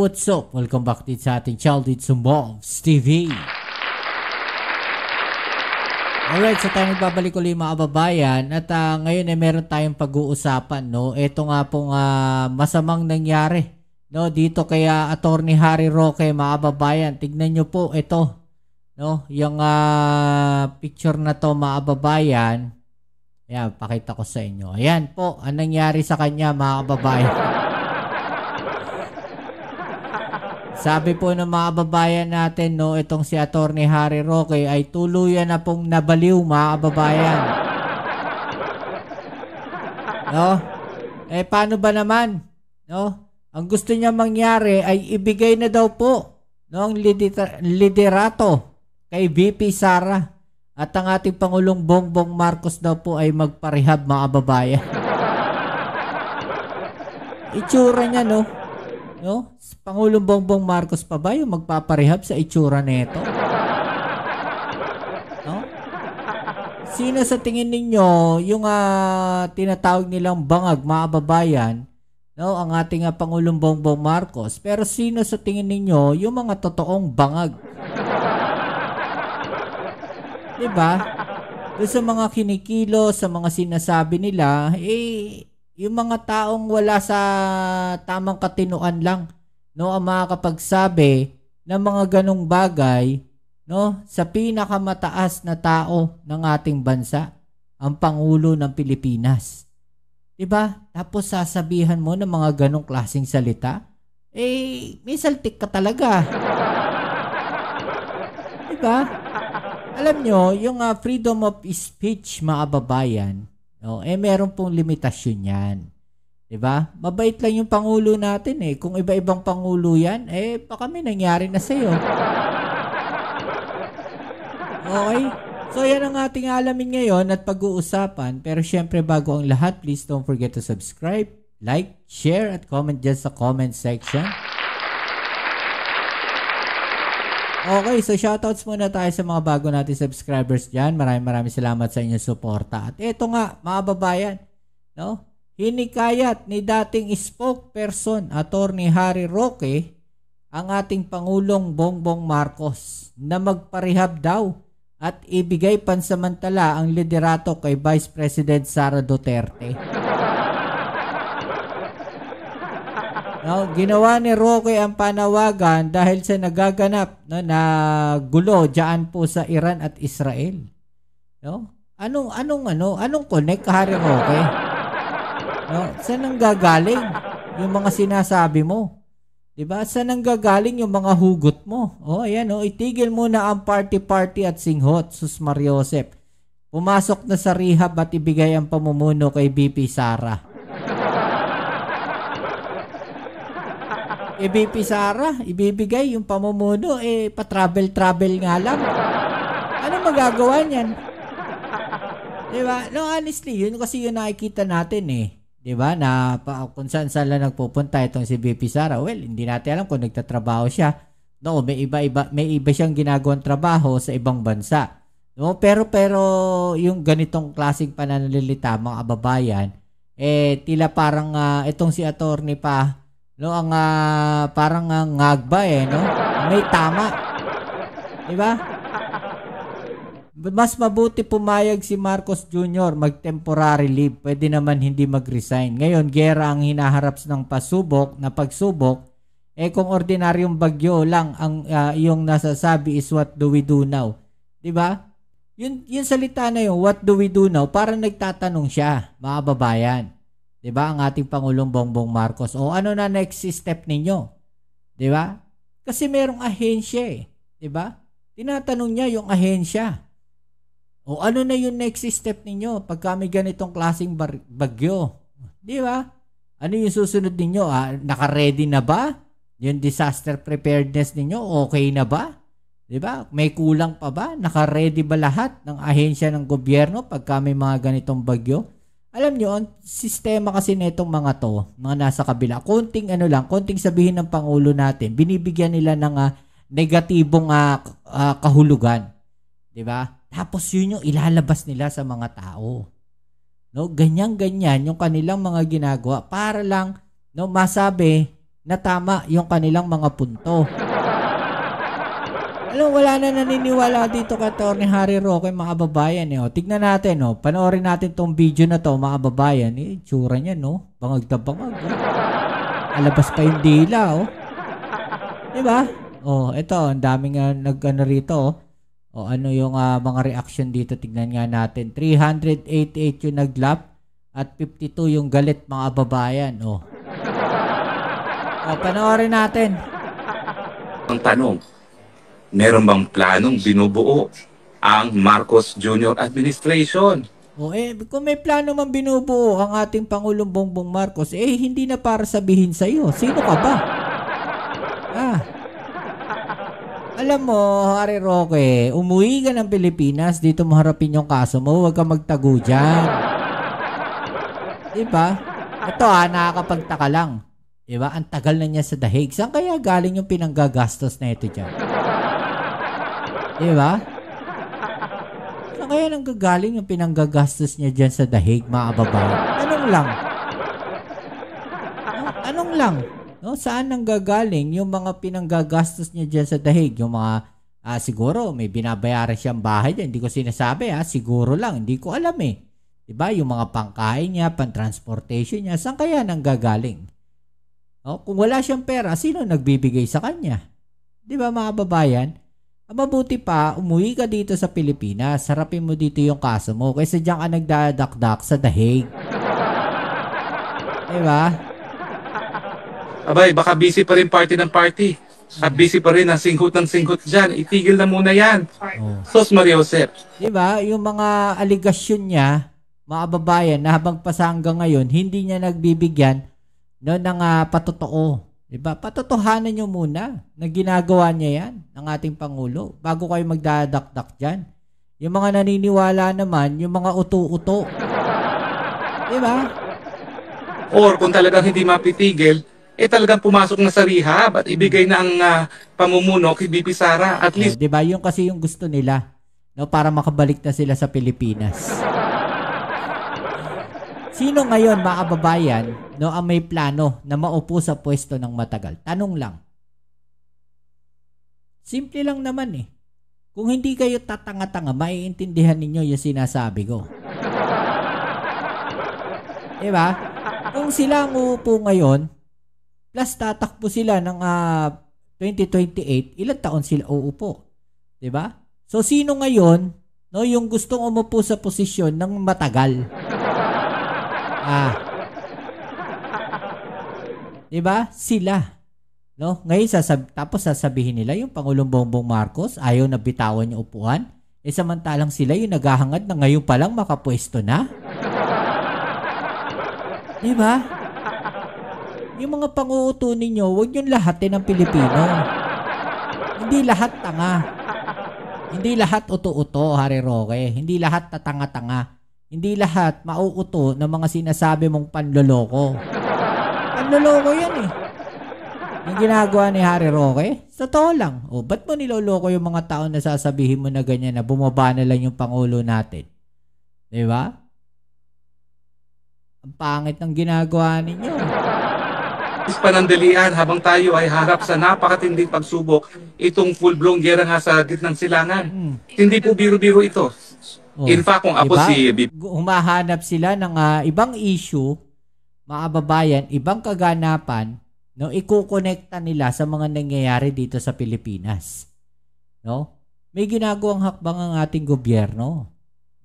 what's up? Welcome back din sa ating Child It's Moves TV. Alright, so tayo nagbabalik ulit mga kababayan at ngayon ay meron tayong pag-uusapan, no? Ito nga pong masamang nangyari, no? Dito kay Attorney Harry Roque mga kababayan. Tignan nyo po ito, no? Yung picture na to mga kababayan. Ayan, pakita ko sa inyo. Ayan po, ang nangyari sa kanya mga kababayan. Sabi po ng mga kababayan natin, no, itong si Attorney Harry Roque ay tuluyan na pong nabaliw mga kababayan. No? Paano ba naman? No? Ang gusto niya mangyari ay ibigay na daw po, no, ang liderato kay VP Sara. At ang ating Pangulong Bongbong Marcos daw po ay magparehab mga kababayan. Itsura niya, no? No? Pangulong Bongbong Marcos pa ba yung magpaparehab sa itsura nito? No? Sino sa tingin ninyo yung tinatawag nilang bangag mga kababayan, no? Ang ating Pangulong Bongbong Marcos. Pero sino sa tingin ninyo yung mga totoong bangag? Diba? Doon sa mga kinikilo, sa mga sinasabi nila, yung mga taong wala sa tamang katinuan lang, no, ang makakapagsabi ng mga ganong bagay, no, sa pinakamataas na tao ng ating bansa, ang Pangulo ng Pilipinas. Diba? Tapos sasabihan mo ng mga ganong klaseng salita, may saltik ka talaga. Diba? Alam nyo, yung freedom of speech mga kababayan, no, meron pong limitasyon yan. Diba? Mabait lang yung Pangulo natin eh. Kung iba-ibang Pangulo yan, baka may nangyari na sa'yo. Okay? So yan ang ating alamin ngayon at pag-uusapan. Pero syempre bago ang lahat, please don't forget to subscribe, like, share, at comment dyan sa comment section. Okay, so shoutouts muna tayo sa mga bago natin subscribers dyan. Maraming salamat sa inyong suporta. At ito nga, mga babayan, no? Hinikayat ni dating spokesperson, Attorney Harry Roque, ang ating Pangulong Bongbong Marcos na magparehab daw at ibigay pansamantala ang liderato kay Vice President Sara Duterte. No, ginawa ni Roque ang panawagan dahil sa nagaganap, no, na gulo diyan po sa Iran at Israel. No? Anong connect Harry Roque? No, saan nanggagaling yung mga sinasabi mo? 'Di ba? Saan nanggagaling yung mga hugot mo? Ayan, itigil muna ang party at singhot, Sus Mariosep. Pumasok na sa rehab at ibigay ang pamumuno kay VP Sara. VP Sara, ibibigay yung pamumuno, pa-travel nga lang. Ano magagawa niyan? Diba? No, honestly, yun kasi yung nakikita natin eh. Diba? Na kung saan lang nagpupunta itong si VP Sara. Well, hindi natin alam kung nagtatrabaho siya. No, may iba siyang ginagawang trabaho sa ibang bansa. No, pero yung ganitong klaseng pananalita mga kababayan, tila parang itong si attorney pa, no, ang parang ngagba no? May tama. 'Di ba? Mas mabuti pumayag si Marcos Jr. mag-temporary leave. Pwede naman hindi mag-resign. Ngayon, gera ang hinaharap ng pagsubok. Kung ordinaryong bagyo lang ang yung nasasabi is what do we do now? 'Di ba? Yun salita na yun, what do we do now? Parang nagtatanong siya, mga babayan. Diba? Ang ating Pangulong Bongbong Marcos. Ano na next step ninyo? Diba? Kasi merong ahensya eh. Diba? Tinatanong niya yung ahensya. Ano na yung next step ninyo pag kami ganitong klaseng bagyo? Diba? Ano yung susunod ninyo? Naka-ready na ba? Yung disaster preparedness ninyo, okay na ba? Diba? May kulang pa ba? Naka-ready ba lahat ng ahensya ng gobyerno pag kami mga ganitong bagyo? Alam nyo, ang sistema kasi nitong mga to, mga nasa kabila, konting sabihin ng Pangulo natin, binibigyan nila ng negatibong kahulugan. Diba? Tapos yun yung ilalabas nila sa mga tao. No, ganyan yung kanilang mga ginagawa para lang, no, masabi na tama yung kanilang mga punto. Alam, wala na naniniwala dito kay Atty. Harry Roque, mga kababayan. Tignan natin, panoorin natin tong video na to, mga kababayan. Tsura niya, bangag na bangag. Alabas pa yung dila, Diba? Ito, ang daming nag-ano rito, ano yung mga reaction dito, tignan nga natin. 388 yung naglap at 52 yung galit, mga kababayan. Panoorin natin. Ang tanong, meron bang planong binubuo ang Marcos Jr. administration? Kung may plano man binubuo ang ating Pangulong Bongbong Marcos, hindi na para sabihin sa'yo. Sino ka ba? Alam mo, Harry Roque, umuwi ka ng Pilipinas, dito mo harapin yung kaso mo, huwag ka magtago dyan. Diba? Ito nakakapagtaka lang. Diba? Ang tagal na niya sa The Hague. Saan kaya galing yung pinanggagastos na ito dyan? Diba? Saan kaya nanggagaling yung pinanggagastos niya dyan sa The Hague, mga kababayan? Tanong lang. Tanong lang. Saan nanggagaling yung mga pinanggagastos niya dyan sa The Hague? Yung mga, siguro, may binabayaran siyang bahay dyan. Hindi ko sinasabi, siguro lang. Hindi ko alam Diba? Yung mga pangkain niya, pang-transportation niya, saan kaya nanggagaling? Kung wala siyang pera, sino nagbibigay sa kanya? Diba, mga kababayan? Mabuti pa, umuwi ka dito sa Pilipinas. Harapin mo dito yung kaso mo. Kaysa diyan ka nagdadakdak sa The Hague. Diba? Abay, baka busy pa rin party ng party. At busy pa rin ang singkot ng singkot dyan. Itigil na muna yan. Sos Maria Josep. Diba? Yung mga aligasyon niya, mga kababayan, na habang pasa hanggang ngayon, hindi niya nagbibigyan ng patotoo. Diba? Patotohanan nyo muna na ginagawa niya yan ng ating Pangulo bago kayo magdadakdak dyan. Yung mga naniniwala naman, yung mga uto-uto. Diba? Or kung talagang hindi mapitigil, talagang pumasok na sa rehab at ibigay na ang pamumuno kay BP Sara. At least, diba? Yung kasi yung gusto nila, para makabalik na sila sa Pilipinas. Sino ngayon, mga kababayan, ang may plano na maupo sa pwesto ng matagal? Tanong lang. Simple lang naman Kung hindi kayo tatanga-tanga, maiintindihan ninyo yung sinasabi ko. Diba? Kung sila ang uupo ngayon, plus tatakbo sila ng 2028, ilang taon sila uupo? Diba? So, sino ngayon, yung gustong umupo sa posisyon ng matagal? Diba? Sila. Ngayon, tapos sasabihin nila yung Pangulong Bongbong Marcos ayaw na bitawan yung upuan. Samantalang sila yung naghahangad na ngayon palang makapwesto na. Diba? Yung mga panguuto ninyo, huwag nyo lahatin ng Pilipino. Hindi lahat tanga. Hindi lahat uto-uto, Harry Roque. Hindi lahat tatanga-tanga. Hindi lahat mauuto ng mga sinasabi mong panloloko. Panloloko yan Yung ginagawa ni Harry Roque, totoo lang. Ba't mo niloloko yung mga tao na sasabihin mo na ganyan na bumaba na lang yung Pangulo natin? Diba? Ang pangit ng ginagawa ninyo. Panandalian habang tayo ay harap sa napakatinding pagsubok, itong full-blown gera nga sa gitnang silangan. Hindi po biro-biro ito. In fact, kung ako humahanap sila ng ibang issue, mga kababayan, ibang kaganapan, ikukonekta nila sa mga nangyayari dito sa Pilipinas. May ginagawang hakbang ang ating gobyerno.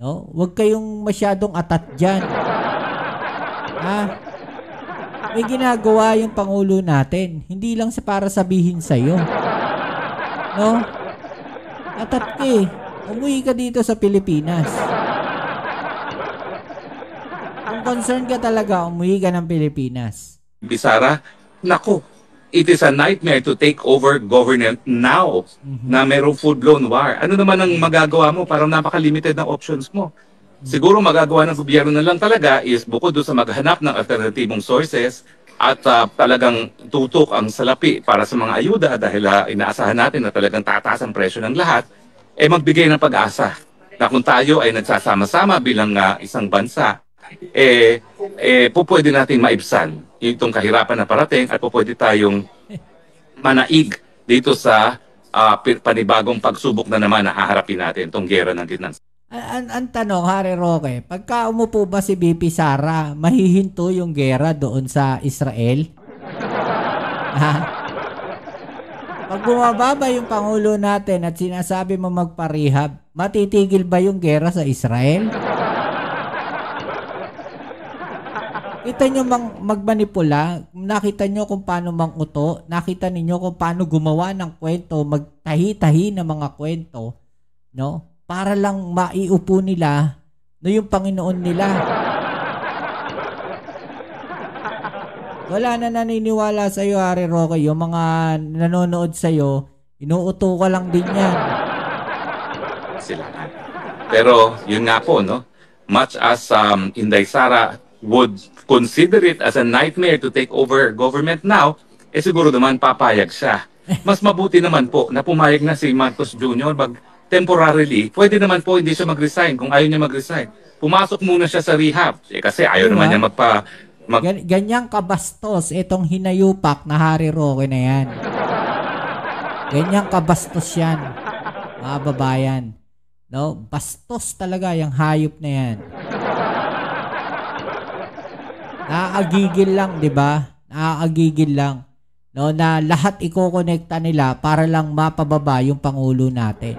Huwag kayong masyadong atat dyan. May ginagawa yung Pangulo natin. Hindi lang para sabihin sa'yo. Atat ka Umuwi ka dito sa Pilipinas. Kung concerned ka talaga, umuwi ka ng Pilipinas. Bisara, naku, it is a nightmare to take over government now na merong full-blown war. Ano naman ang magagawa mo? Parang napaka-limited ng options mo. Siguro magagawa ng gobyerno na lang talaga is bukod doon sa maghanap ng alternatibong sources at talagang tutok ang salapi para sa mga ayuda dahil inaasahan natin na talagang tataas ang presyo ng lahat, magbigay ng pag-asa na kung tayo ay nagsasama-sama bilang isang bansa, pwede natin maibsan itong kahirapan na parating at pwede tayong manaig dito sa panibagong pagsubok na naman na haharapin natin itong gera ng Vietnam. Ang tanong, Harry Roque, pagka umupo ba si BP Sara, mahihinto yung gera doon sa Israel? Ha? Pag bumaba ba yung Pangulo natin at sinasabi mo magparehab, matitigil ba yung gera sa Israel? Kita nyo magmanipula, nakita nyo kung paano manguto, nakita ninyo kung paano gumawa ng kwento, magtahi-tahi ng mga kwento, no? Para lang maiupo nila no yung Panginoon nila. Wala na naniniwala sa iyo, Harry Roque. Yung mga nanonood sa iyo, inuuto ka lang din yan. Sila. Pero yun nga po, no? Much as Inday Sara would consider it as a nightmare to take over government now, siguro naman papayag siya. Mas mabuti naman po na pumayag na si Marcos Jr. Temporarily, pwede naman po hindi siya mag-resign kung ayaw niya mag-resign. Pumasok muna siya sa rehab. Kasi ayaw naman niya Ganyang kabastos itong hinayupak na Harry Roque na yan. Ganyang kabastos yan, mga babayan. No? Bastos talaga yung hayop na yan. Nakakagigil lang, di ba? Nakakagigil lang. No, na lahat iko-connecta nila para lang mapababa yung Pangulo natin.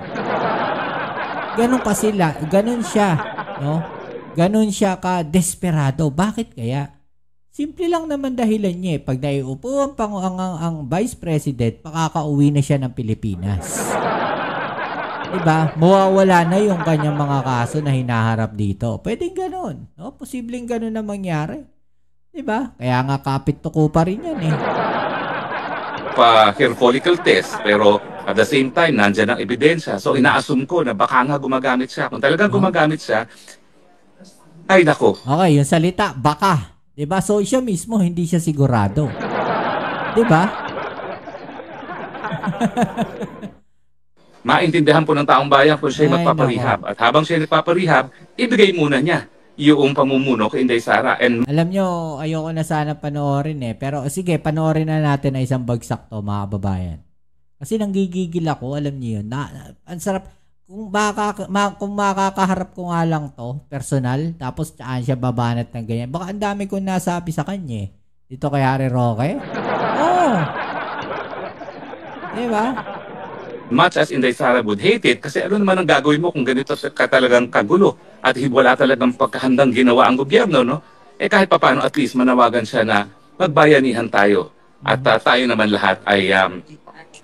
Ganun pa sila, ganun siya, no? Ganun siya ka desperado. Bakit kaya? Simple lang naman dahilan niya. Pag naiupo ang Vice President, makakauwi na siya ng Pilipinas. Diba? Mawawala na yung kanyang mga kaso na hinaharap dito. Pwedeng ganun, no? Posibleng ganun na mangyari. Diba? Kaya nga kapit tuko pa rin yan eh. Hair follicle test, pero at the same time, nandyan ang ebidensya. So, ina-assume ko na baka nga gumagamit siya. Kung talagang gumagamit siya, ay nako. Okay, yung salita, baka. Diba? So, siya mismo, hindi siya sigurado. Diba? Maintindihan po ng taong bayan kung siya magpaparehab. At habang siya nagpaparehab, ibigay muna niya yung pamumuno kay Inday Sara. And alam nyo, ayoko na sana panoorin eh. Pero sige, panoorin na natin na isang bagsak to, mga babayan. Kasi nanggigigil ako, alam niyo yun. Ang sarap, kung makakaharap ko nga lang to, personal, tapos tsaan siya babanat ng ganyan. Baka ang dami kong nasabi sa kanya eh. Dito kay Harry Roque. Oh! Diba? Much as Inday Sara would hate it, kasi ano naman ang gagawin mo kung ganito ka talagang kagulo at wala talagang pagkahandang ginawa ang gobyerno, no? Kahit papaano at least manawagan siya na magbayanihan tayo. At tayo naman lahat ay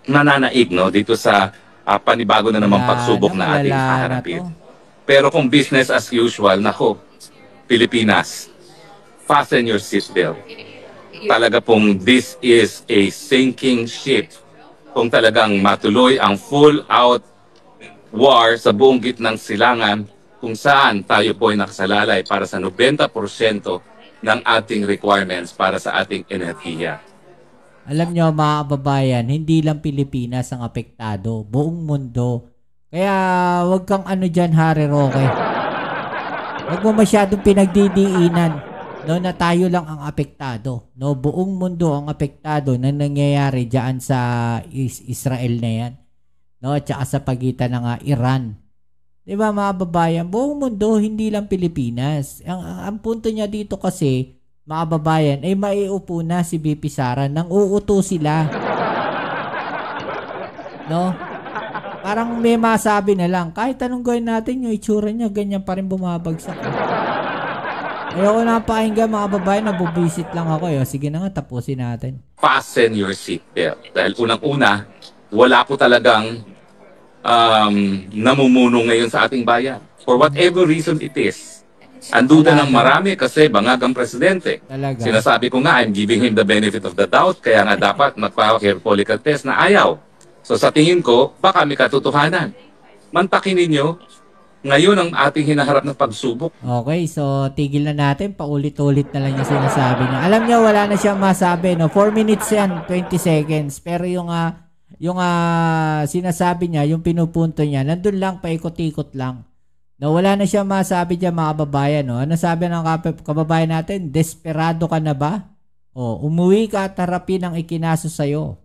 nananaig, no? Dito sa panibago na namang pagsubok na ating haharapin. Pero kung business as usual, nako, Pilipinas, fasten your seatbelt. Talaga pong this is a sinking ship. Kung talagang matuloy ang full-out war sa buong gitnang silangan kung saan tayo po ay nakasalalay para sa 90% ng ating requirements para sa ating enerhiya. Alam nyo mga kababayan, hindi lang Pilipinas ang apektado, buong mundo. Kaya wag kang ano dyan, Harry Roque. Wag mo masyadong pinagdidiinan. No, na tayo lang ang apektado. No, buong mundo ang apektado na nangyayari diyan sa Israel na yan. No, at saka sa pagitan ng Iran. 'Di ba mga babayan, buong mundo, hindi lang Pilipinas. Ang punto niya dito kasi, mga babayan, ay maiupo na si BP Sara nang uuto sila. No? Parang may masabi na lang, kahit anong gawin natin, yung itsura niya, ganyan pa rin bumabagsak. Ayoko na pakinggan mga babae, nabubisit lang ako. Sige na nga, tapusin natin. Fasten your seatbelt. Dahil unang-una, wala po talagang namumuno ngayon sa ating bayan. For whatever reason it is. Ang duda ng marami kasi bangag ang presidente. Talaga. Sinasabi ko nga, I'm giving him the benefit of the doubt, kaya nga dapat magpa-hair follicle test na ayaw. So sa tingin ko, baka may katotohanan. Mantakin ninyo, ngayon ang ating hinaharap ng pagsubok. Okay, so tigil na natin. Paulit-ulit na lang yung sinasabi niya. Alam niya, wala na siyang masabi. No? 4 minutes yan, 20 seconds. Pero yung sinasabi niya, yung pinupunto niya, nandun lang, paikot-ikot lang. Na wala na siya masabi dyan mga kababayan. No? Ano sabi ng kababayan natin? Desperado ka na ba? O, umuwi ka at harapin ang ikinaso sa'yo.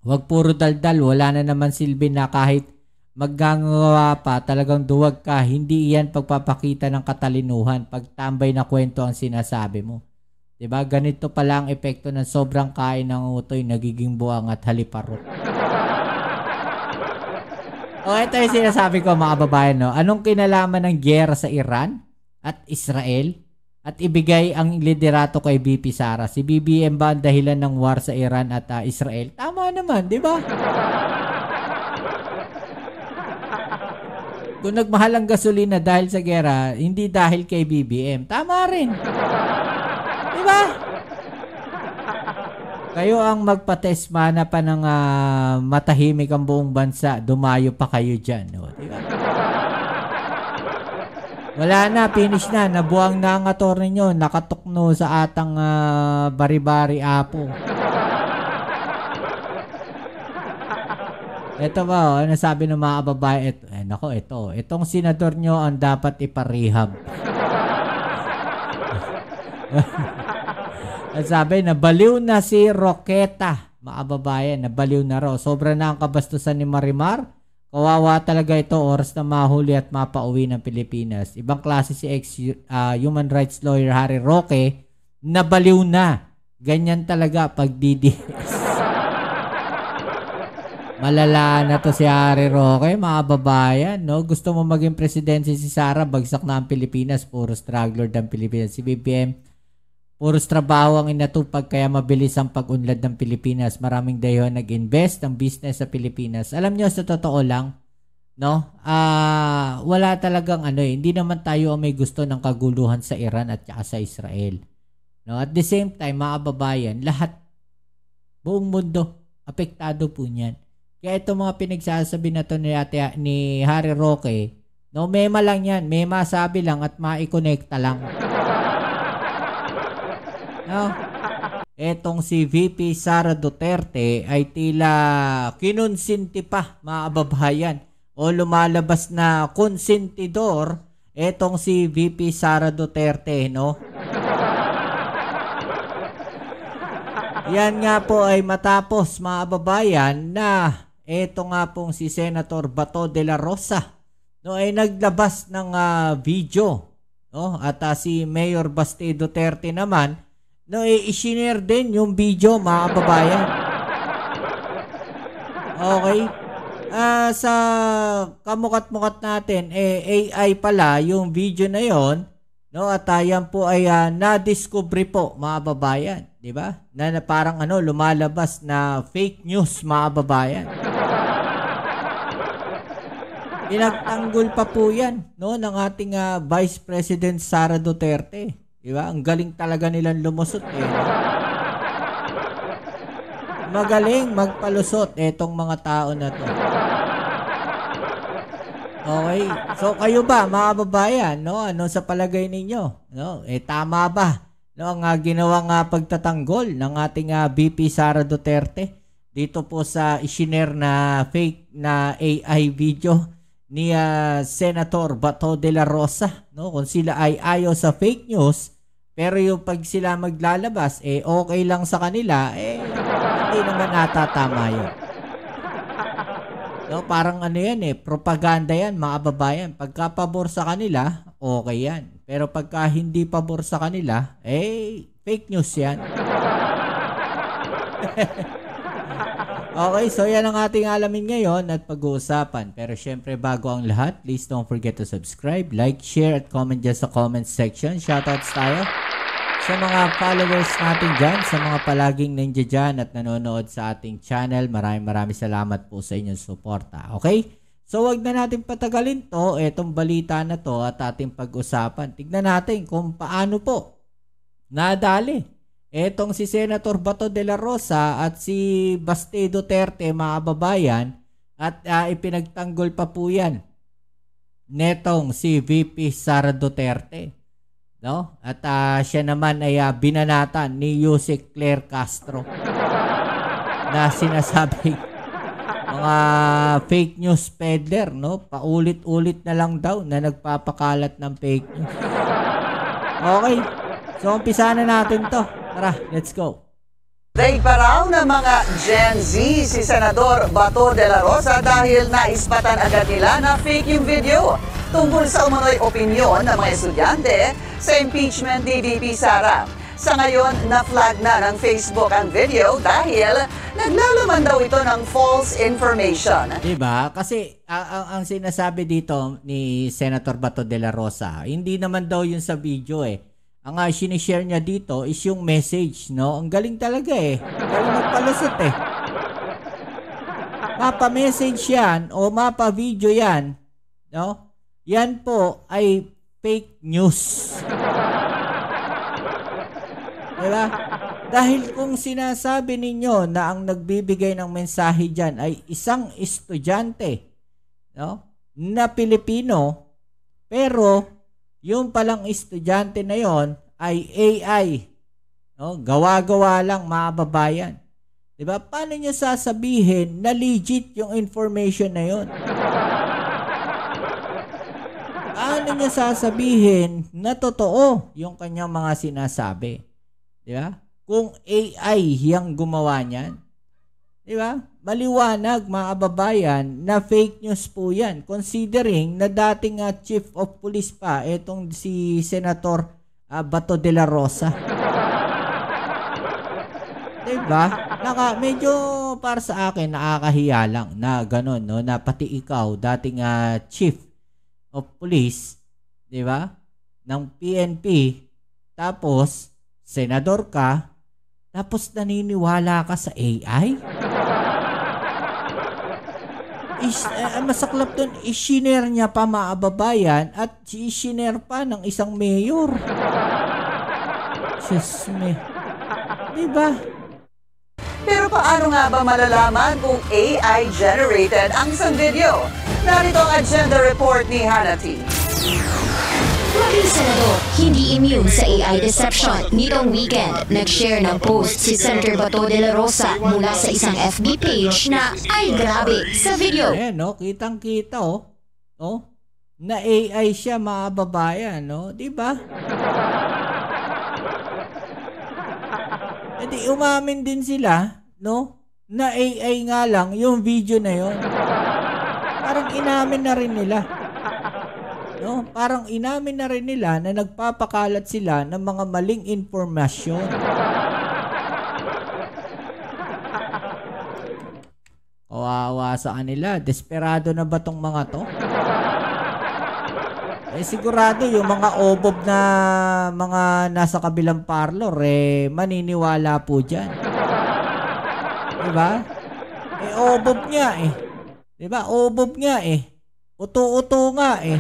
Huwag puro daldal. Wala na naman silbi na kahit maggagawa pa, talagang duwag ka. Hindi iyan pagpapakita ng katalinuhan. Pagtambay na kwento ang sinasabi mo. Diba? Ganito pala ang epekto ng sobrang kain ng utoy, nagiging buwang at haliparot. Ito yung sinasabi ko mga babayan. No? Anong kinalaman ng gyera sa Iran at Israel? At ibigay ang liderato kay BP Sara. Si BBM ba ang dahilan ng war sa Iran at Israel? Tama naman, di ba? Kung nagmahal ang gasolina dahil sa gyera, hindi dahil kay BBM. Tama rin. Diba? Kayo ang magpatesmana pa ng matahimik ang buong bansa. Dumayo pa kayo dyan. No? Diba? Wala na, finish na. Nabuang na ang ator ninyo. Nakatukno sa atang bari-bari apo. Ito ba, ano sabi ng mga babae? Ito. Itong senador nyo ang dapat iparehab. Sabi, nabaliw na si Roqueta. Mga babae, nabaliw na raw. Sobra na ang kabastusan ni Marimar. Kawawa talaga ito, oras na mahuli at mapauwi ng Pilipinas. Ibang klase si ex-human rights lawyer Harry Roque, nabaliw na. Ganyan talaga pag DDS. Malala na to si Harry Roque, mga babayan, no? Gusto mo maging presidente si Sara, bagsak na ang Pilipinas, puro struggler ng Pilipinas. Si BBM, puro trabaho ang inatupag kaya mabilis ang pag-unlad ng Pilipinas. Maraming dahilan nag-invest ng business sa Pilipinas. Alam nyo, sa totoo lang, no? Wala talagang hindi naman tayo may gusto ng kaguluhan sa Iran at sa Israel. No? At the same time, mga babayan, lahat, buong mundo, apektado po niyan. Kaya itong mga pinagsasabi na to ni Harry Roque, no, mema lang yan. Mema sabi lang at maikonekta lang. No? Etong si VP Sara Duterte ay tila kinonsinti pa, mga kababayan, o lumalabas na konsentidor etong si VP Sara Duterte, no? Yan nga po ay matapos, mga kababayan, na eto nga pong si Senator Bato de la Rosa, no, ay naglabas ng video, no? At si Mayor Baste Duterte naman, no, i-share din yung video, mga kababayan. Okay? Sa kamukat-mukat natin, AI pala yung video na yon, no? At yan po ay na-discovery po, mga kababayan, di ba? Na parang lumalabas na fake news, mga kababayan. Pinagtanggol pa po yan, no, ng ating Vice President Sara Duterte. Diba? Ang galing talaga nilang lumusot. Magaling magpalusot etong mga tao na to. Okay? So kayo ba, mga babayan, no? Ano sa palagay ninyo? No? Tama ba? No, ang ginawang pagtatanggol ng ating VP Sara Duterte dito po sa isinare na fake na AI video ni Senator Bato de la Rosa, no? Kung sila ay ayaw sa fake news, pero yung pag sila maglalabas, okay lang sa kanila, hindi naman natatama yun. No? Parang yan propaganda yan, mga babayan. Pagka pabor sa kanila, okay yan. Pero pagka hindi pabor sa kanila, fake news yan. Okay, so yan ang ating alamin ngayon at pag-uusapan. Pero syempre, bago ang lahat, please don't forget to subscribe, like, share, at comment dyan sa comment section. Shoutouts tayo sa mga followers natin dyan, sa mga palaging nandiyan dyan at nanonood sa ating channel. Maraming salamat po sa inyong suporta. Okay? So, wag na natin patagalin to, etong balita na to at ating pag-usapan. Tignan natin kung paano po nadali etong si Senator Bato de la Rosa at si Baste Duterte, mga babayan, at ipinagtanggol pa po yan netong si VP Sara Duterte, no? At siya naman ay binanatan ni Yusek Claire Castro na sinasabing mga fake news peddler, no? Paulit-ulit na lang daw na nagpapakalat ng fake news. Okay. So, umpisa na natin to. Tara, let's go. Daig pa raw ng mga Gen Z si Senador Bato de la Rosa dahil naispatan agad nila na fake yung video tungkol sa umano'y opinyon ng mga estudyante sa impeachment ni VP Sara. Sa ngayon, na-flag na ng Facebook ang video dahil naglalaman daw ito ng false information. Diba? Kasi ang sinasabi dito ni Senator Bato de la Rosa, hindi naman daw yun sa video eh. Ang sinishare niya dito is yung message, no? Ang galing talaga eh. Galing magpalusot eh. Mapa-message yan o mapa-video yan, no? Yan po ay fake news. Diba? Dahil kung sinasabi ninyo na ang nagbibigay ng mensahe dyan ay isang estudyante, no? Na Pilipino, pero yung palang estudyante na yon ay AI. No? Gawa-gawa lang, mga babayan. Diba? Paano niya sasabihin na legit yung information na yon? Paano niya sasabihin na totoo yung kanyang mga sinasabi? Diba? Kung AI yung gumawa niyan. Diba? Maliwanag, mga kababayan, na fake news po yan. Considering na dating Chief of Police pa, etong si Senator Bato de la Rosa. Diba? Medyo para sa akin, nakakahiya lang na gano'n, no? Na pati ikaw, dating Chief of Police, diba? Ng PNP, tapos, Senador ka, tapos naniniwala ka sa AI? Masaklap dun, i-share niya pa, mga kababayan, at i-share pa ng isang mayor. Diyos me. Diba? Pero paano nga ba malalaman kung AI-generated ang isang video? Narito ang agenda report ni Hanati. Maging senador, hindi immune sa AI deception. Nitong weekend, nag-share ng post si Senator Bato de la Rosa mula sa isang FB page na ay grabe sa video. Ayan, no? Kitang-kita, oh. Oh? Na AI siya, mga babayan, no? Diba? E di umamin din sila, no? Na AI nga lang yung video na yon. Parang inamin na rin nila. No? Parang inamin na rin nila na nagpapakalat sila ng mga maling informasyon. Kawawa sa kanila. Desperado na ba tong mga to? Sigurado yung mga obob na mga nasa kabilang parlor, maniniwala po dyan. Diba? Obob nga eh. Diba? Obob nga eh. Uto-uto nga eh.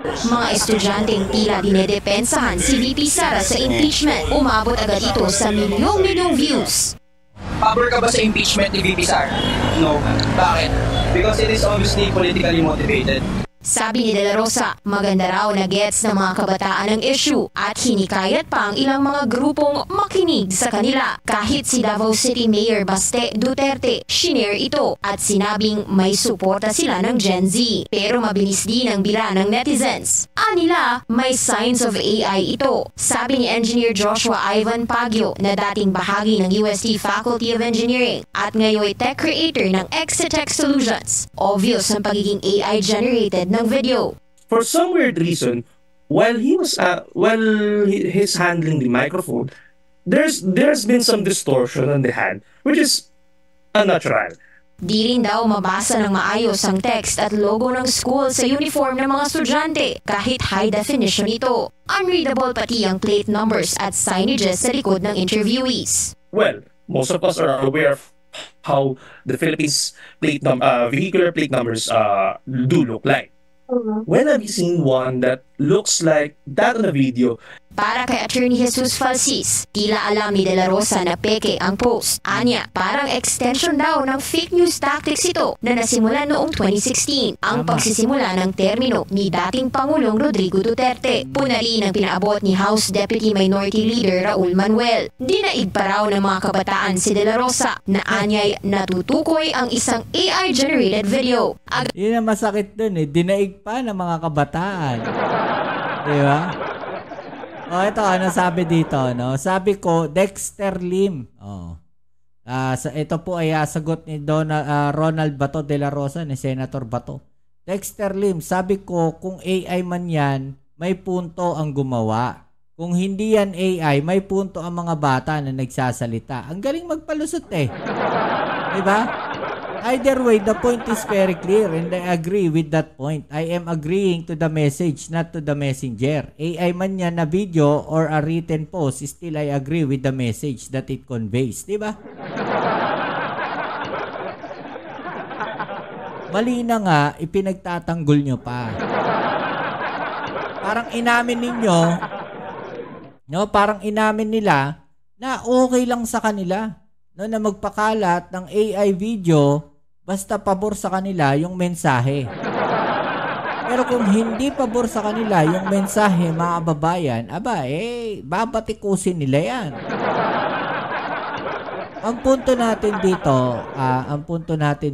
Mga estudyanteng tila dinedepensahan si VP Sara sa impeachment. Umabot agad ito sa milyong-milyong views. Pabor ka ba sa impeachment ni VP Sara? No. Bakit? Because it is obviously politically motivated. Sabi ni De La Rosa, maganda raw na gets ng mga kabataan ang issue at hinikayat pa ang ilang mga grupong makinig sa kanila. Kahit si Davao City Mayor Baste Duterte, shinare ito at sinabing may suporta sila ng Gen Z. Pero mabilis din ang bila ng netizens. Anila, may signs of AI ito. Sabi ni Engineer Joshua Ivan Pagyo na dating bahagi ng UST Faculty of Engineering at ngayon tech creator ng Exitech Solutions. Obvious ang pagiging AI-generated ng video. For some weird reason, while he's handling the microphone, there's been some distortion on the hand, which is unnatural. Di rin daw mabasa ng maayos ang text at logo ng school sa uniform ng mga estudyante kahit high definition ito. Unreadable pati ang plate numbers at signages sa likod ng interviewees. Well, most of us are aware of how the Philippines vehicular plate numbers do look like. When have you seen one that looks like that on a video? Para kay Attorney Jesus Falsis, tila alam ni De La Rosa na peke ang post. Anya, parang extension daw ng fake news tactics ito na nasimula noong 2016, ang pagsisimula ng termino ni dating Pangulong Rodrigo Duterte. Punali ng pinaabot ni House Deputy Minority Leader Raul Manuel. Dinaig pa raw ng mga kabataan si De La Rosa na anyay natutukoy ang isang AI-generated video. Yun ang masakit dun dinaig pa ng mga kabataan. Diba? Ito, ano sabi dito, no? Sabi ko, Dexter Lim. Ito po ay sagot ni Ronald Bato de la Rosa, ni Senator Bato. Dexter Lim, sabi ko, kung AI man yan, may punto ang gumawa. Kung hindi yan AI, may punto ang mga bata na nagsasalita. Ang galing magpalusot Diba? Either way, the point is very clear and I agree with that point. I am agreeing to the message, not to the messenger. AI man yan na video or a written post, still I agree with the message that it conveys. Diba? Mali na nga, ipinagtatanggol nyo pa. Parang inamin ninyo, no, parang inamin nila na okay lang sa kanila, no, na magpakalat ng AI video basta pabor sa kanila yung mensahe. Pero kung hindi pabor sa kanila yung mensahe, mga kababayan, babatikusin nila yan. Ang punto natin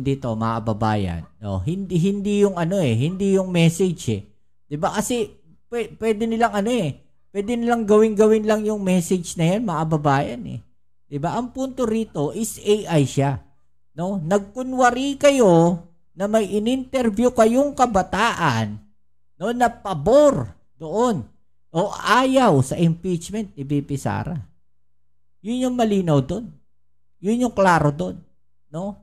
dito, mga kababayan, no, hindi yung hindi yung message 'Di ba? Kasi pwede nilang pwede nilang gawin lang yung message na yan, mga kababayan 'Di ba? Ang punto rito is AI siya. No? Nagkunwari kayo na may in-interview kayong kabataan, no, na pabor doon o ayaw sa impeachment ni VP Sara. Yun yung malinaw doon. Yun yung klaro doon, no?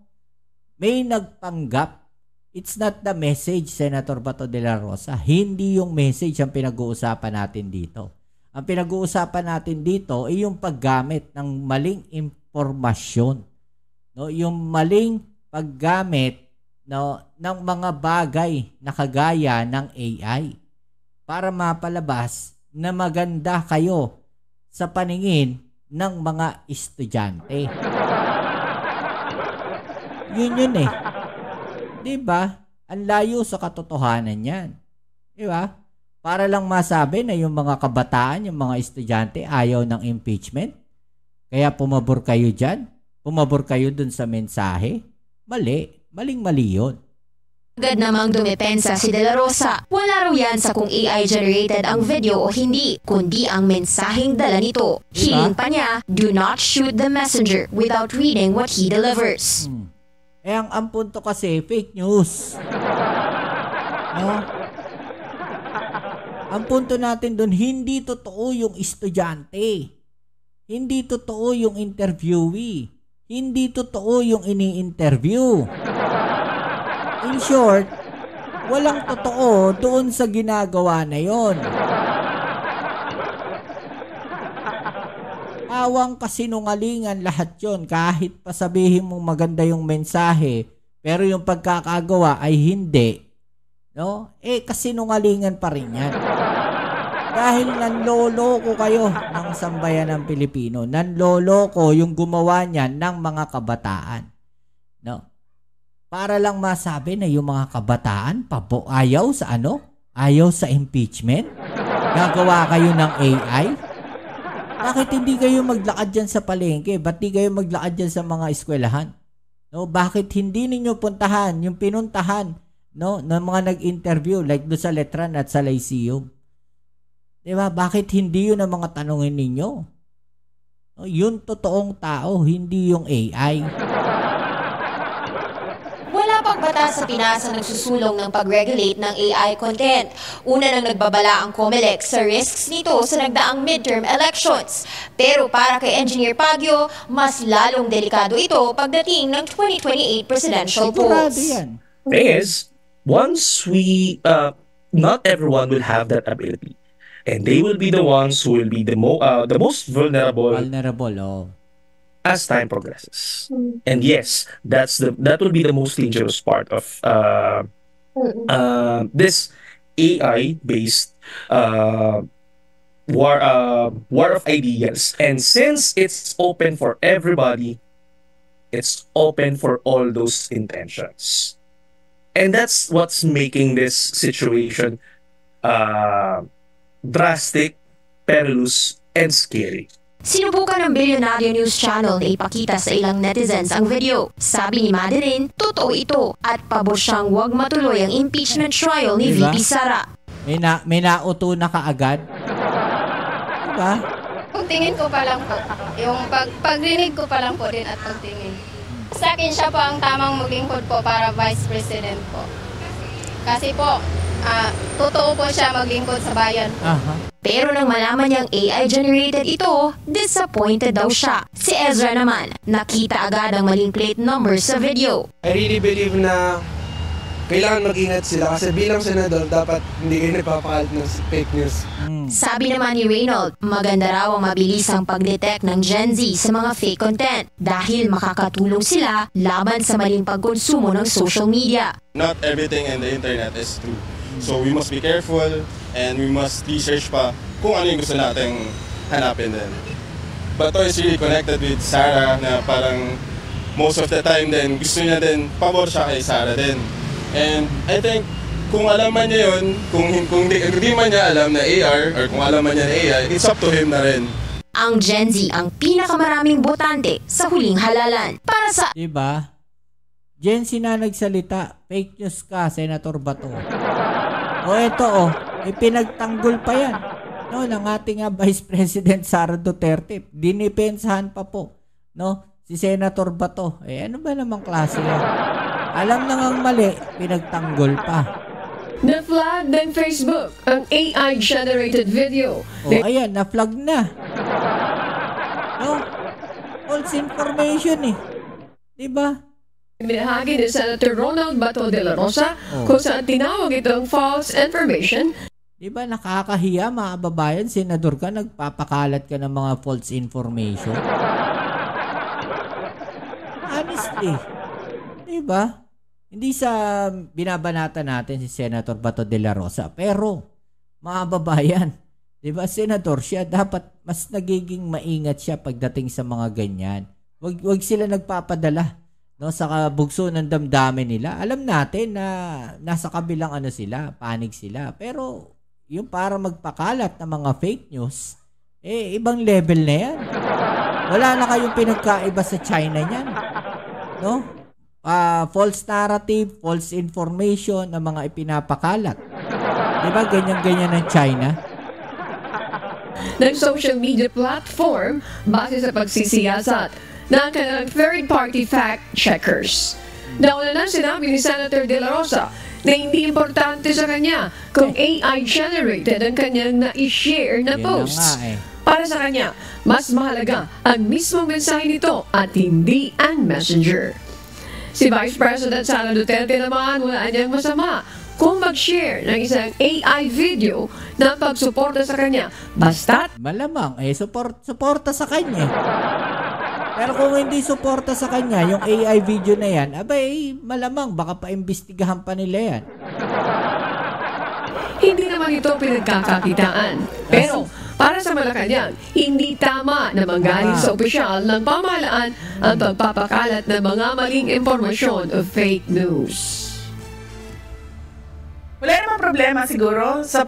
May nagpanggap. It's not the message, Senator Bato de la Rosa. Hindi yung message ang pinag-uusapan natin dito. Ang pinag-uusapan natin dito ay yung paggamit ng maling impormasyon. No, yung maling paggamit, no, ng mga bagay na kagaya ng AI para mapalabas na maganda kayo sa paningin ng mga estudyante. Yun 'Di ba? Ang layo sa katotohanan 'yan. 'Di ba? Para lang masabi na yung mga kabataan, yung mga estudyante ayaw ng impeachment. Kaya pumabor kayo diyan. Pumabor kayo dun sa mensahe. Maling-mali yun. Agad namang dumepensa si De La Rosa. Wala raw yan sa kung AI-generated ang video o hindi, kundi ang mensaheng dala nito. Hiling pa niya, do not shoot the messenger without reading what he delivers. Ang punto kasi, fake news. No? Ang punto natin dun, hindi totoo yung estudyante. Hindi totoo yung interviewee. Hindi totoo yung ini-interview. In short, walang totoo doon sa ginagawa na yon. Awang kasinungalingan lahat yon, kahit pa sabihin mong maganda yung mensahe, pero yung pagkakagawa ay hindi. No? Kasinungalingan pa rin yan. Dahil nanloloko kayo ng sambayan ng Pilipino. Nanloloko yung gumawa niyan ng mga kabataan. No? Para lang masabi na yung mga kabataan ayaw sa Ayaw sa impeachment? Gagawa kayo ng AI? Bakit hindi kayo maglakad dyan sa palengke? Ba't di kayo maglakad dyan sa mga eskwelahan? No? Bakit hindi ninyo puntahan yung pinuntahan, no, ng mga nag-interview like do sa Letran at sa Lyceum? Diba? Bakit hindi yun ang mga tanongin ninyo? No, yun totoong tao, hindi yung AI. Wala pang batas sa Pinas na nagsusulong ng pag-regulate ng AI content. Una nang nagbabala ang COMELEC sa risks nito sa nagdaang midterm elections. Pero para kay Engineer Pagyo, mas lalong delikado ito pagdating ng 2028 presidential polls. Thing is, once not everyone will have that ability. And they will be the ones who will be the most vulnerable as time progresses. And yes, that will be the most dangerous part of this AI-based war of ideas. And since it's open for everybody, it's open for all those intentions. And that's what's making this situation drastic, perilous, and scary. Sinubukan ng Bilyonaryo News Channel na ipakita sa ilang netizens ang video. Sabi ni Madeline, totoo ito at pabor siyang huwag matuloy ang impeachment trial ni Diba? VP Sara. May nauto na kaagad. Diba? Pagtingin ko pa lang po, yung pagrinig ko pa lang po din at pagtingin. Sa akin siya po ang tamang maglingkod po para Vice President po. Kasi po, totoo po siya maglingkod sa bayan po. Pero nang malaman niyang AI-generated ito, disappointed daw siya. Si Ezra naman, nakita agad ang maling plate number sa video. I really believe na kailangan mag-ingat sila kasi bilang senador, dapat hindi kayo nagpapakalat ng fake news. Sabi naman ni Reynold, maganda raw ang mabilis ang pag-detect ng Gen Z sa mga fake content dahil makakatulong sila laban sa maling pagkonsumo ng social media. Not everything in the internet is true. So we must be careful and we must research pa kung ano yung gusto nating hanapin din. Bato is really connected with Sarah na parang most of the time din gusto niya din, pabor siya kay Sarah din. And I think kung alam man niya yun, kung di man niya alam na AR or kung alam man niya na AI, it's up to him na rin. Ang Gen Z ang pinakamaraming botante sa huling halalan. Para sa... Diba? Gen Z na nagsalita, fake news ka, Senator Bato. O eto pinagtanggol pa yan. No, ng ating Vice President Sara Duterte. Dinipensahan pa po. No, si Senator Bato. Ano ba namang klase yan? Alam na ngang mali, pinagtanggol pa. Na-flag ng Facebook ang AI-generated video. Ayan, na-flag na. No? False information Diba? Binahagi ni Senator Ronald Bato de la Rosa kung saan tinawag itong false information. Diba nakakahiya mga kababayan, senador ka, nagpapakalat ka ng mga false information? Honestly. Diba? Hindi sa binabanata natin si Senator Bato de la Rosa, pero mga babayan, diba, senador siya, dapat mas nagiging maingat siya pagdating sa mga ganyan. Wag sila nagpapadala, no, sa kabugso ng damdamin nila. Alam natin na nasa kabilang sila, panig sila, pero yung para magpakalat ng mga fake news, ibang level na yan. Wala na kayong pinagkaiba sa China niyan, no? False narrative, false information ng mga ipinapakalat. Diba ganyan-ganyan ng China? Ng social media platform base sa pagsisiyasat ng kanilang third-party fact-checkers. Nauna na sinabi ni Senator De La Rosa na hindi importante sa kanya kung AI-generated ang kanyang na-share na posts. Para sa kanya, mas mahalaga ang mismong mensahe nito at hindi ang messenger. Si Vice President Sara Duterte naman wala niyang masama kung mag-share ng isang AI video na pagsuporta sa kanya. Basta't malamang, suporta sa kanya. Pero kung hindi suporta sa kanya, yung AI video na yan, malamang baka paimbestigahan pa nila yan. Hindi naman ito pinagkakakitaan. Pero para sa Malacanang, hindi tama na manggaling sa opisyal ng pamahalaan ang pagpapakalat ng mga maling impormasyon o fake news. Wala namang problema siguro sa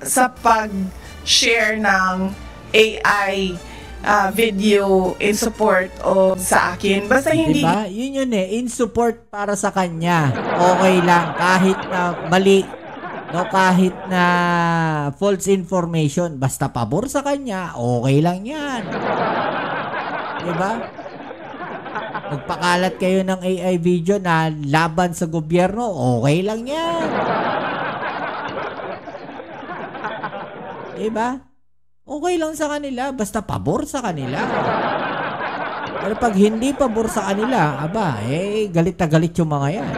sa pag-share ng AI video in support o sa akin. Basta hindi... Diba? Yun in support para sa kanya. Okay lang. Kahit na mali, no, kahit na false information, basta pabor sa kanya, okay lang yan. Diba? Magpakalat kayo ng AI video na laban sa gobyerno, okay lang yan. Diba? Okay lang sa kanila, basta pabor sa kanila. Pero pag hindi pabor sa kanila, galit na galit yung mga yan.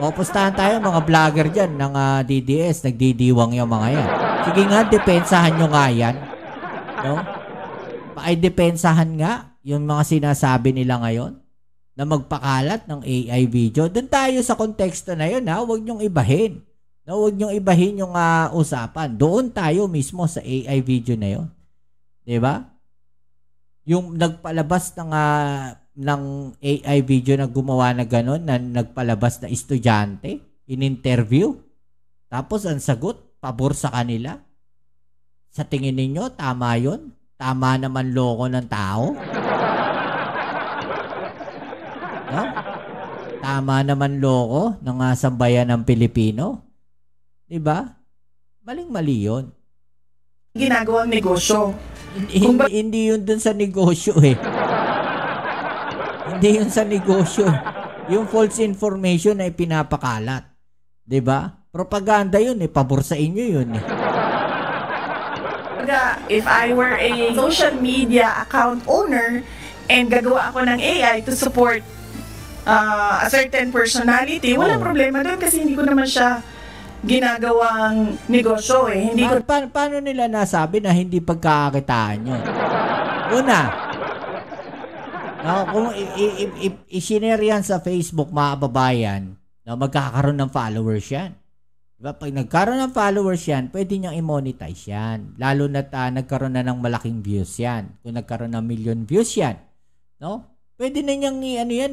Pustahan tayo mga vlogger dyan ng DDS, nagdidiwang yung mga yan. Sige nga, depensahan nyo nga yan. No? Depensahan nga yung mga sinasabi nila ngayon na magpakalat ng AI video. Doon tayo sa konteksto na yun, huwag nyong ibahin. Na huwag niyong ibahin yung usapan. Doon tayo mismo sa AI video na yon. Diba? Yung nagpalabas ng AI video na gumawa na gano'n, na nagpalabas na estudyante, in-interview, tapos ang sagot, pabor sa kanila. Sa tingin ninyo, tama yon? Tama naman loko ng tao? No? Tama naman loko ng sambayan ng Pilipino? Diba? Maling-mali yun. Ginagawang negosyo. Hindi yun dun sa negosyo eh. Hindi yun sa negosyo. Yung false information ay pinapakalat. Diba? Propaganda yun eh. Pabor sa inyo yun eh. If I were a social media account owner and gagawa ako ng AI to support a certain personality, walang problema doon kasi hindi ko naman siya ginagawang negosyo eh. Hindi ko... Paano nila nasabi na hindi pagkakakitaan yun? Una, kung i-share yan sa Facebook, mga kababayan, magkakaroon ng followers yan. Diba? Pag nagkaroon ng followers yan, pwede niyang i-monetize yan. Lalo na nagkaroon na ng malaking views yan. Kung nagkaroon ng million views yan, no? Pwede na niyang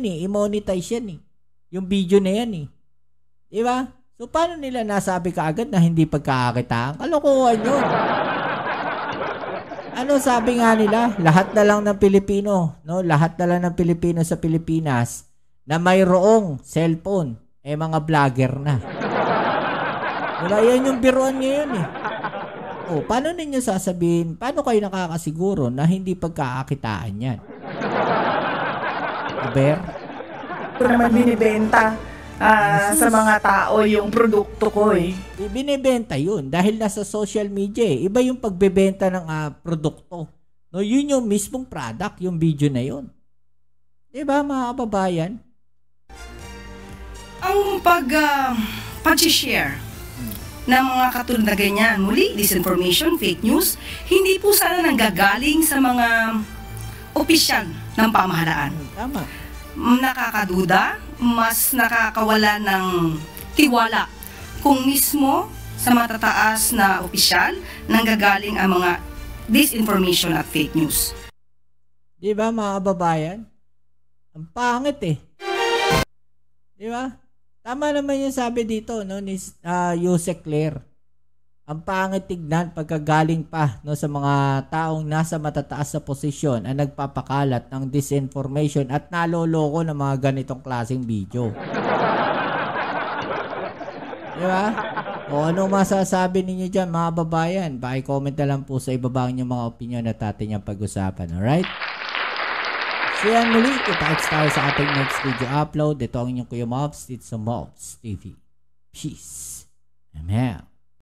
i-monetize yan eh. Yung video na yan eh. Diba? So, paano nila nasabi kaagad na hindi pagkakakitaan? Kalokohan yun. Ano sabi nga nila? Lahat na lang ng Pilipino, no? Lahat na lang ng Pilipino sa Pilipinas na mayroong cellphone, mga vlogger na. Diba? Yan yung biruan ngayon eh. Paano ninyo sasabihin, paano kayo nakakasiguro na hindi pagkakakitaan yan? Aber? Ito naman binibenta sa mga tao yung produkto ko eh. Binibenta yun dahil nasa social media eh. Iba yung pagbebenta ng produkto. No, yun yung mismong product, yung video na yun. Diba mga kababayan? Ang pag-share ng mga katulad na ganyan, muli, disinformation, fake news, hindi po sana nanggagaling sa mga opisyal ng pamahalaan. Tama. Nakakaduda, mas nakakawala ng tiwala kung mismo sa matataas na opisyal nanggagaling ang mga disinformation at fake news. Di ba mga kababayan? Ang pangit eh. Di ba? Tama naman yung sabi dito no, ni Yusek Claire. Ang pangit tignan pagkagaling pa no, sa mga taong nasa matataas sa posisyon ang nagpapakalat ng disinformation at naloloko ng mga ganitong klaseng video. Di ba? O ano masasabi ninyo dyan mga babayan? Paki-comment na lang po sa ibaba niyo mga opinion at atin yung pag-usapan. Alright? So yan muli, kita-kits tayo sa ating next video upload. Ito ang inyong Kuya Mobs. It's a Mobs TV. Peace. Amen.